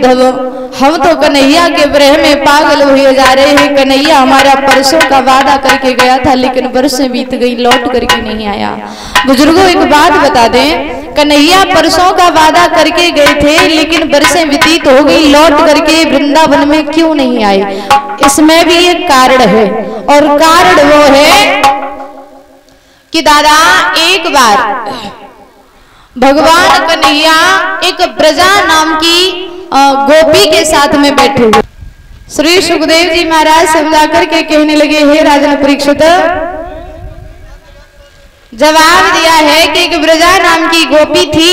हम तो कन्हैया के प्रेम में पागल हुए जा रहे हैं। कन्हैया हमारा परसों का वादा करके गया था, लेकिन बरसें बीत गई, लौट करके नहीं आया। बुजुर्गों एक बात बता दें, कन्हैया परसों का वादा करके गए थे, लेकिन बरसें व्यतीत हो गई, लौट करके वृंदावन में क्यों नहीं आए? इसमें भी एक कारण है, और कारण वो है कि दादा एक बार भगवान कन्हैया एक ब्रजा नाम की गोपी के साथ में बैठे हुए। श्री सुखदेव जी महाराज समझा करके कहने लगे, हे राजन परीक्षित, जवाब दिया है कि एक ब्रजा नाम की गोपी थी,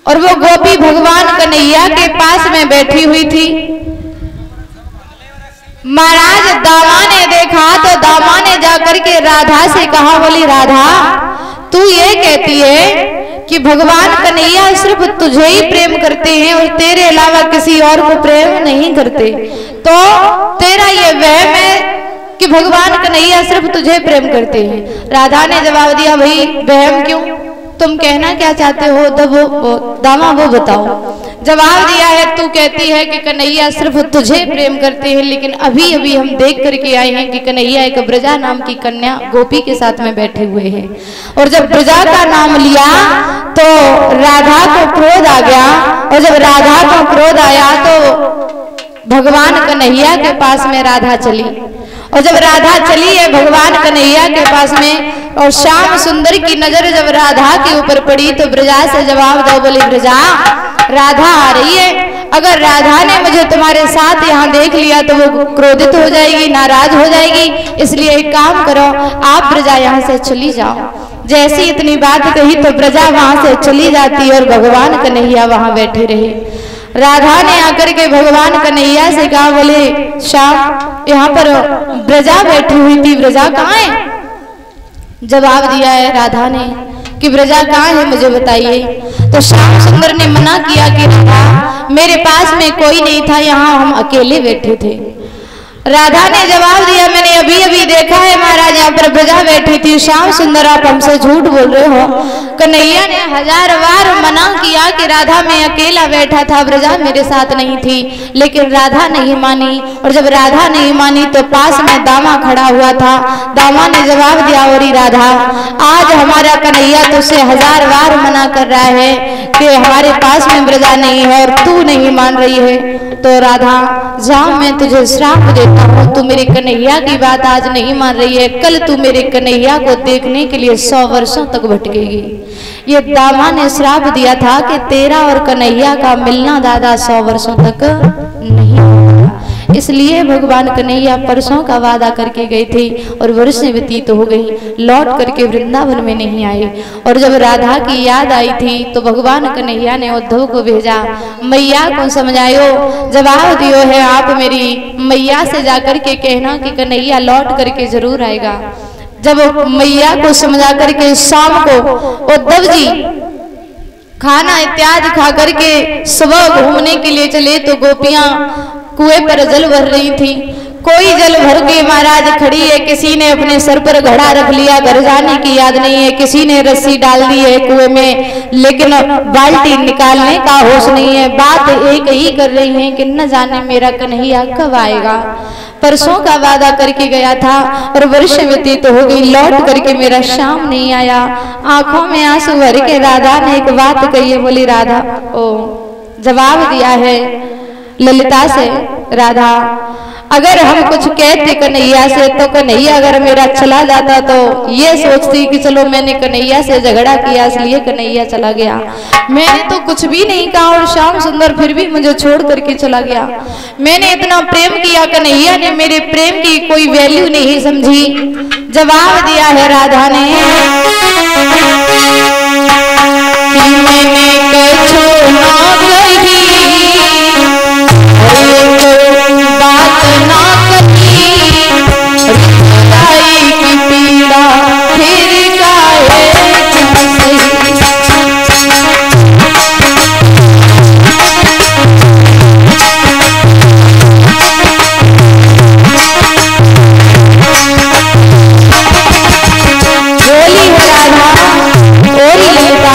और वो गोपी भगवान कन्हैया के पास में बैठी हुई थी। महाराज दामा ने देखा तो दामा ने जाकर के राधा से कहा, बोली राधा तू ये कहती है कि भगवान कन्हैया सिर्फ तुझे ही प्रेम करते हैं और तेरे अलावा किसी और को प्रेम नहीं करते, तो तेरा ये वहम है कि भगवान कन्हैया सिर्फ तुझे प्रेम करते हैं। राधा ने जवाब दिया, भाई वहम क्यों, तुम कहना क्या चाहते हो? तो दामा वो बताओ। जवाब दिया है, तू कहती है कि कन्हैया सिर्फ तुझे प्रेम करते हैं, लेकिन अभी अभी हम देख करके आए हैं कि कन्हैया एक ब्रजा नाम की कन्या गोपी के साथ में बैठे हुए हैं। और जब ब्रजा का नाम लिया तो राधा को क्रोध आ गया, और जब राधा को क्रोध आया तो भगवान कन्हैया के पास में राधा चली, और जब राधा चली है भगवान कन्हैया के पास में, और श्याम सुंदर की नजर जब राधा के ऊपर पड़ी तो ब्रजा से जवाब दो, बोली ब्रजा राधा आ रही है, अगर राधा ने मुझे तुम्हारे साथ यहाँ देख लिया तो वो क्रोधित हो जाएगी, नाराज हो जाएगी, इसलिए एक काम करो, आप ब्रजा यहाँ से चली जाओ। जैसी इतनी बात कही तो ब्रजा वहां से चली जाती और भगवान कन्हैया वहां बैठे रहे। राधा ने आकर के भगवान कन्हैया से कहा, बोले श्याम यहाँ पर ब्रजा बैठी हुई थी, ब्रजा कहाँ है? जवाब दिया है राधा ने कि ब्रजा कहाँ है, मुझे बताइए। तो श्याम सुंदर ने मना किया कि राधा मेरे पास में कोई नहीं था, यहाँ हम अकेले बैठे थे। राधा ने जवाब दिया, मैंने अभी अभी देखा है महाराज यहाँ पर ब्रजा बैठी थी। श्याम सुंदर आप हमसे झूठ बोल रहे हो। कन्हैया ने 1000 बार मना किया कि राधा मैं अकेला बैठा था, ब्रजा मेरे साथ नहीं थी, लेकिन राधा नहीं मानी, और जब राधा नहीं मानी तो पास में दामा खड़ा हुआ था। दामा ने जवाब दिया, और राधा आज हमारा कन्हैया तुझसे 1000 बार मना कर रहा है कि हमारे पास में ब्रजा नहीं है और तू नहीं मान रही है, तो राधा जा मैं तुझे श्राप देता हूँ, तू मेरे कन्हैया की बात आज नहीं मान रही है, कल तू मेरे कन्हैया को देखने के लिए 100 वर्षों तक भटकेगी। ये दामा ने श्राप दिया था कि तेरा और कन्हैया का मिलना दादा 100 वर्षों तक नहीं होगा। इसलिए भगवान कन्हैया परसों का वादा करके गए थे और वर्षें व्यतीत हो गई, लौट करके वृंदावन में नहीं आए। और जब राधा की याद आई थी तो भगवान कन्हैया ने उद्धव को भेजा, मैया को समझायो, जवाब दियो है आप मेरी मैया से जाकर के कहना कि कन्हैया लौट करके जरूर आएगा। जब मैया को समझा करके शाम को उद्धव जी खाना इत्यादि खा करके सुबह घूमने के लिए चले तो गोपियां कुएं पर जल भर रही थी। कोई जल भर के महाराज खड़ी है, किसी ने अपने सर पर घड़ा रख लिया, घर जाने की याद नहीं है, किसी ने रस्सी डाल दी है कुएं में, लेकिन बाल्टी निकालने का होश नहीं है। बात एक ही कर रही है कि न जाने मेरा कन्हैया कब आएगा। परसों का वादा करके गया था और वर्ष व्यतीत हो गई, लौट करके मेरा श्याम नहीं आया। आंखों में आंसू भर के राधा ने एक बात कही है, बोली राधा जवाब दिया है ललिता से, राधा अगर हम कुछ कहते कन्हैया से तो कन्हैया अगर मेरा चला जाता तो ये सोचती कि चलो मैंने कन्हैया से झगड़ा किया इसलिए कन्हैया चला गया। मैंने तो कुछ भी नहीं कहा और श्याम सुंदर फिर भी मुझे छोड़ करके चला गया। मैंने इतना प्रेम किया, कन्हैया ने मेरे प्रेम की कोई वैल्यू नहीं समझी। जवाब दिया है राधा ने, मैंने कछू ना कही, बात ना कही, हृदय की पीड़ा फिर गाए बोली है राधा, बोली ललिता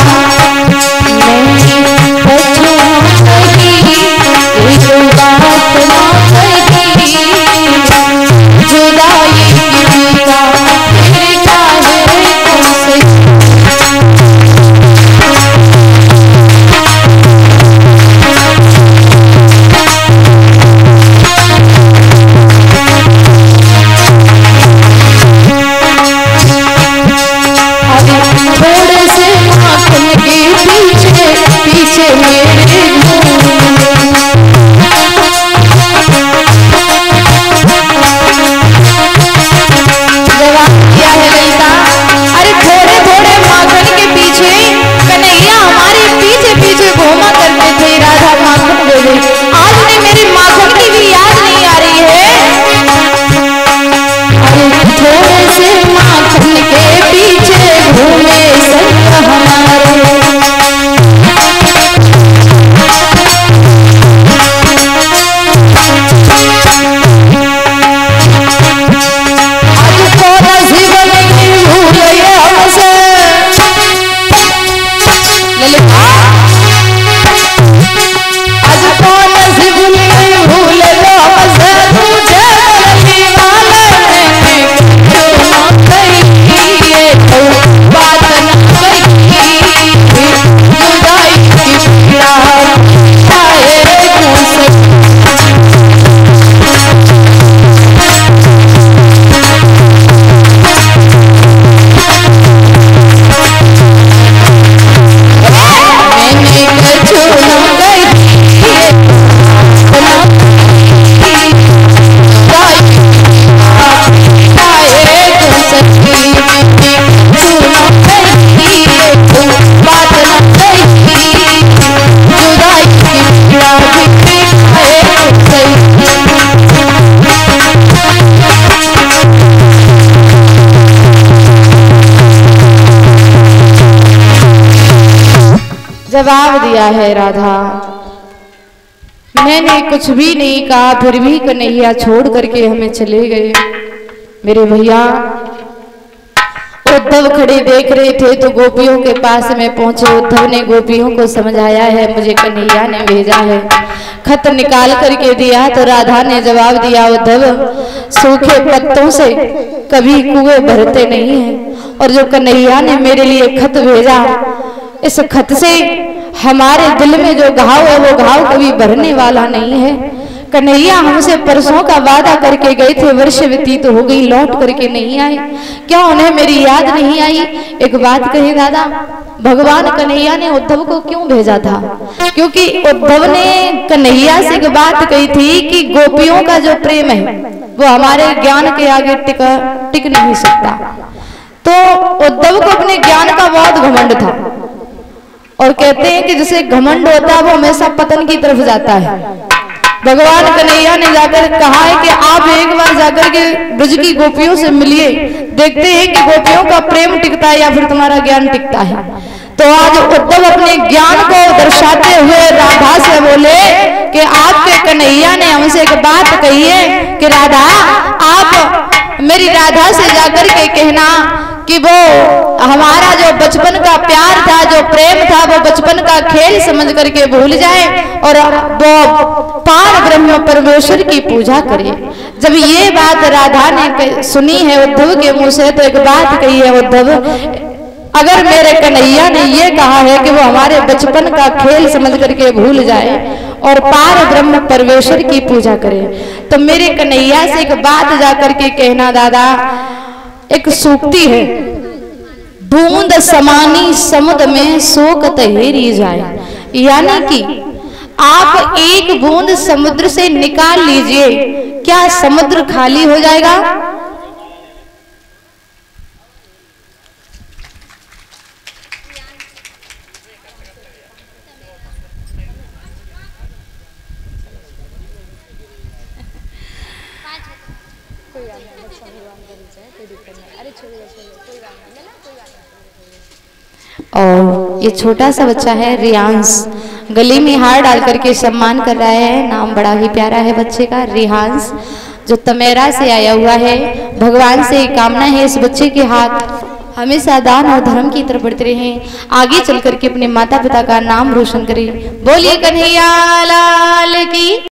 जवाब दिया है राधा, मैंने कुछ भी नहीं कहा, फिर भी कन्हैया छोड़ करके हमें चले गए। मेरे भैया उद्धव खड़े देख रहे थे तो गोपियों के पास में पहुंचे। उद्धव ने गोपियों को समझाया है, मुझे कन्हैया ने भेजा है। खत निकाल करके दिया तो राधा ने जवाब दिया, उद्धव सूखे पत्तों से कभी कुएं भरते नहीं हैं, और जो कन्हैया ने मेरे लिए खत भेजा, इस खत से हमारे दिल में जो घाव है वो घाव कभी भरने वाला नहीं है। कन्हैया हमसे परसों का वादा करके गए थे, वर्ष व्यतीत हो गई, लौट करके नहीं आए। क्या उन्हें मेरी याद नहीं आई? एक बात कही दादा, भगवान कन्हैया ने उद्धव को क्यों भेजा था? क्योंकि उद्धव ने कन्हैया से एक बात कही थी कि गोपियों का जो प्रेम है वो हमारे ज्ञान के आगे टिक नहीं सकता। तो उद्धव को अपने ज्ञान का बहुत घमंड था, और कहते हैं कि जैसे घमंड होता है वो हमेशा पतन की तरफ जाता है। भगवान कन्हैया ने जाकर कहा है कि आप एक बार जाकर के ब्रज की गोपियों से मिलिए, देखते हैं कि गोपियों का प्रेम टिकता है या फिर तुम्हारा ज्ञान टिकता है। तो आज उद्धव अपने ज्ञान को दर्शाते हुए राधा से बोले कि आपके कन्हैया ने हमसे एक बात कही है कि राधा, आप मेरी राधा से जाकर के कहना कि वो हमारा जो बचपन का प्यार था, जो प्रेम था, वो बचपन का खेल समझ करके भूल जाए और वो पार ब्रह्म परमेश्वर की पूजा करे। जब ये बात राधा ने सुनी है उद्धव के मुंह से, तो एक बात कही है, उद्धव अगर मेरे कन्हैया ने ये कहा है कि वो हमारे बचपन का खेल समझ करके भूल जाए और पार ब्रह्म परमेश्वर की पूजा करे, तो मेरे कन्हैया से एक बात जाकर के कहना दादा, एक सूक्ति है, बूंद समानी समुद्र में शोकत हेरी जाए। यानी कि आप एक बूंद समुद्र से निकाल लीजिए, क्या समुद्र खाली हो जाएगा? और ये छोटा सा बच्चा है रियांश, गले में हार डाल करके सम्मान कर रहा है। नाम बड़ा ही प्यारा है बच्चे का, रियांश, जो तमेरा से आया हुआ है। भगवान से कामना है इस बच्चे के हाथ हमेशा दान और धर्म की तरफ बढ़ते रहें, आगे चल करके अपने माता पिता का नाम रोशन करें। बोलिए कन्हैया लाल